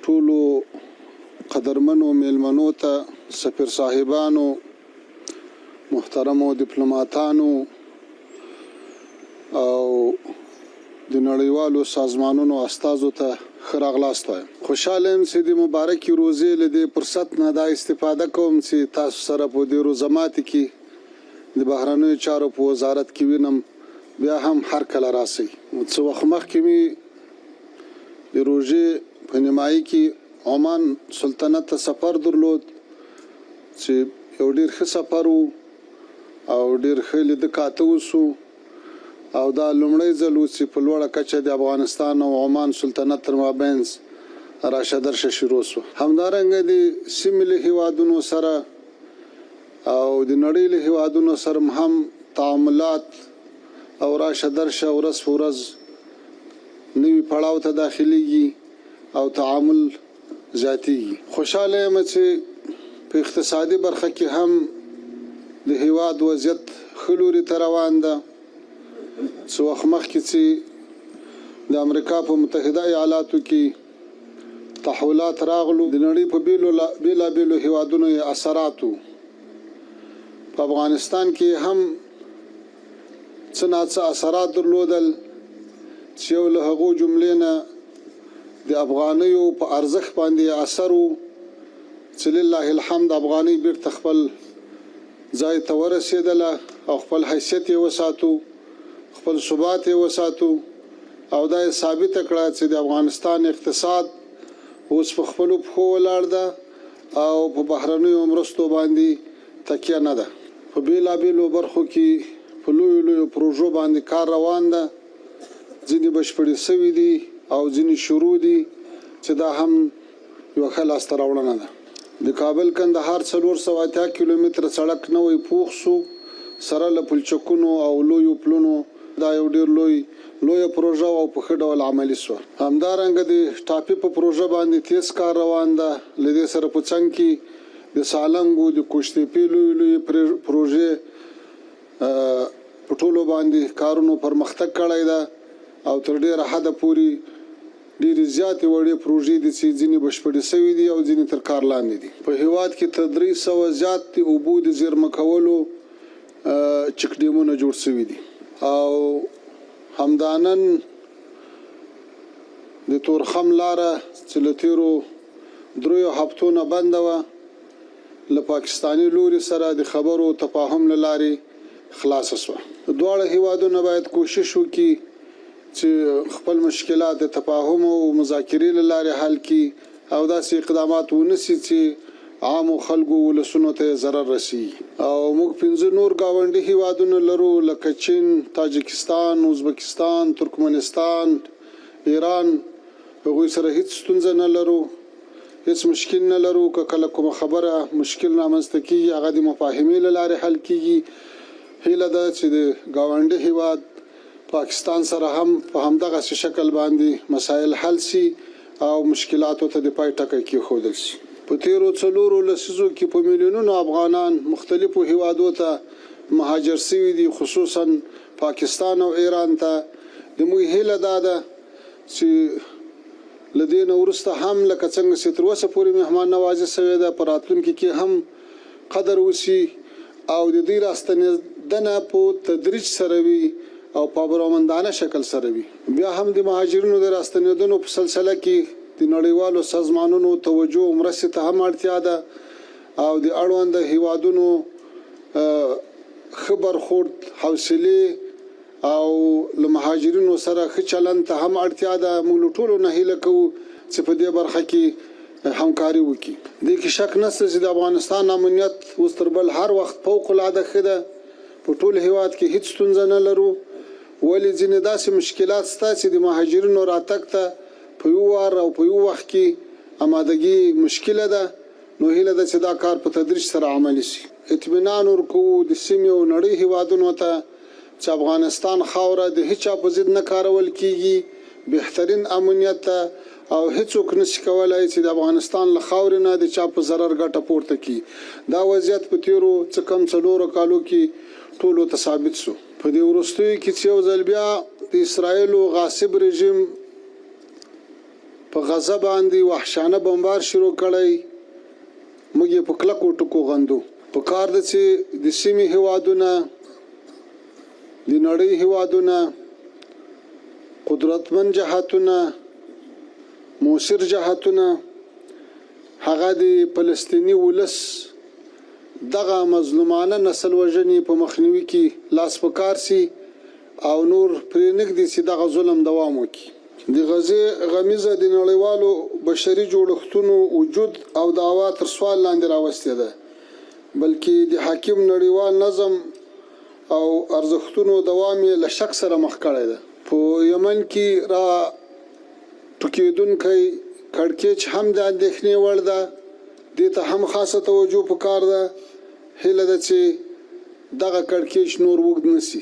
ټولو قدرمنو میلمنو ته، سفیر صاحبانو، محترمو ډیپلوماتانو او د نړیوالو سازمانونو استازو ته ښه راغلاست وایم. خوشحاله یم چې د مبارکې روزې له دې فرصت نه دا استفاده کوم چې تاسو سره په دې روزه ماتي کې د بهرنیو چارو په وزارت کې وینم، بیا هم هر کله راسئ. څه وخت مخکې مې د روژې په نیمایي کې عمان سلطنت ته سفر درلود چې یو ډېر ښه سفر و او ډېر ښه لیده کاته وسو، او دا لومړی ځل و چې په لوړه کچه د افغانستان او عمان سلطنت تر مابینځ راشه درشه شروع سو. همدارنګه د سیمې له هیوادونو سره او د نړۍ له هیوادونو سره هم تعاملات او راشه درشه ورځ په ورځ نوي پړاو ته داخليږي او تعامل زیاتیږي. خوشحاله یم چې په اقتصادي برخه کې هم د هیواد وضعیت ښه لوري ته روان ده. څه وخت مخکې چې د امریکا په متحده ایالاتو کې تحولات راغلو، د نړۍ په بیلابیلو هیوادونو یې اثراتو، په افغانستان کې هم څه ناڅه اثرات درلودل چې یو له هغو جملې نه د افغانیو په ارزښت باندې اثر و چې لله الحمد افغانۍ بیرته خپل ځای ته ورسېدله او خپل حیثیت یې وساتو، خپل ثبات یې وساتو، او دا یې ثابته کړه چې د افغانستان اقتصاد اوس په خپلو پښو ولاړ ده او په بهرنیو مرستو باندې تکیه نه ده. په بیلابیلو برخو کې په لویو پروژو باندې کار روان ده، ځینې بشپړې سوي دي او ځینې شروع دي چې دا هم یوه ښه لاسته راوړنه ده. د کابل کندهار 480 کیلومتره سړک نوی پوخ سو سره له پلچکونو او لویو پلونو. دا یو ډېر لویه پروژه او په ښه ډول عملي سوه. همدارنګه د ټاپي په پروژه باندې تیز کار روان ده. له دې سره په څنګ کې د سالنګو د کوشتېپې لویې پروژې په ټولو باندې کارونو پرمختګ کړی ده او تر ډېره حده پورې ډېرې زیاتې وړې پروژې دي چې ځینې بشپړې سوي دي او ځینې تر کار لاندې دي. په هیواد کې تر 300 زیات د اوبو د زیرمه کولو چک ډیمونه جوړ سوي دي. او همدانن د تورخم لاره چې له تیرو 3 هفتو نه بنده وه، له پاکستاني لوري سره د خبرو تفاهم له لارې خلاصه سوه. دواړه هیوادونه باید کوشش وکړي چې خپل مشکلات د تفاهم او مذاکرې له لارې حل کړي او داسې اقدامات ونیسي چې عامو خلکو ولسونو ته ضرر رسي. او موږ 5 نور ګاونډي هیوادونه لرو لکه چین، تاجکستان، ازبکستان، ترکمنستان، ایران. هغوی سره هیڅ ستونزه نه لرو، هیڅ مشکل نه لرو. که کله کومه خبره مشکل رامنځته کېږي هغه د مفاهمې له لارې حل کېږي. هیله ده چې د ګاونډي هیواد پاکستان سره هم په همدغسې شکل باندې مسایل حل سي او مشکلاتو ته د پای ټکی کېښودل سي. په تیرو 4 لسیزو کې په میلیونونو افغانان مختلفو هیوادو ته مهاجر سوي دي، خصوصا پاکستان او ایران ته. د موږ هیله دا ده چې له دې نه وروسته هم لکه څنګه چې تر اوسه پورې مهمان نوازي سوې ده، په راتلونکي کې هم قدر وسي او د دې راستنېدنه په تدریج سره وي او په برابرمندانه شکل سره وي. بیا هم د مهاجرینو د راستنېدنو په سلسله کې د نړیوالو سازمانونو توجه او مرستې ته هم اړتیا ده او د اړونده هیوادونو ښه برخورد، حوصلې او له مهاجرینو سره ښه چلند ته هم اړتیا ده. موږ له ټولو نه هیله کوو چې په دې برخه کې همکاري وکړي. دې کې شک نشته چې د افغانستان امنیت اوس تر بل هر وخت فوق العاده ښه ده. په ټول هیواد کې هیڅ ستونزه نه لرو، ولې ځینې داسې مشکلات شته چې د مهاجرینو راتګ ته په یو وار او په یو وخت کې آمادګي مشکله ده. نو هیله ده چې دا کار په تدریج سره عملي شي. اطمینان ورکوو د سیمې او نړۍ هیوادونو ته چې افغانستان خاوره د هیچا په ضد نه کارول کیږي، بهترین امنیت ته او هیڅوک نشي کولای چې د افغانستان له خاورې نه د چا په ضرر ګټه پورته کړي. دا وضعیت په تیرو څه کم 4 کالو کې ټولو ته ثابت شو. په دې وروستیو کې چې یو ځل بیا د اسرایلو غاصب رژیم په غزه باندې وحشانه بمبار شروع کړی موږ یې په کلکو ټکو غندو په کار ده چې د سیمې هیوادونه د نړۍ هیوادونه قدرتمن جهاتونه موثر جهاتونه هغه د فلسطیني ولس دغه مظلومانه نسل وژنې په مخنیوي کې لاس په کار سي او نور پرې نږدي چې دغه ظلم دوام وکړي د غزې غمیزه د نړیوالو بشري جوړښتونو وجود او دعوا تر سوال لاندې راوستې ده بلکې د حاکم نړیوال نظم او ارزښتونو دوام یې له شک سره مخ کړی ده په یمن کې را ټوکېدونکی کړکېچ هم د اندېښنې وړ ده دې ته هم خاصه توجه پکار ده هیله ده چې دغه کړکېچ نور اوږد نه سي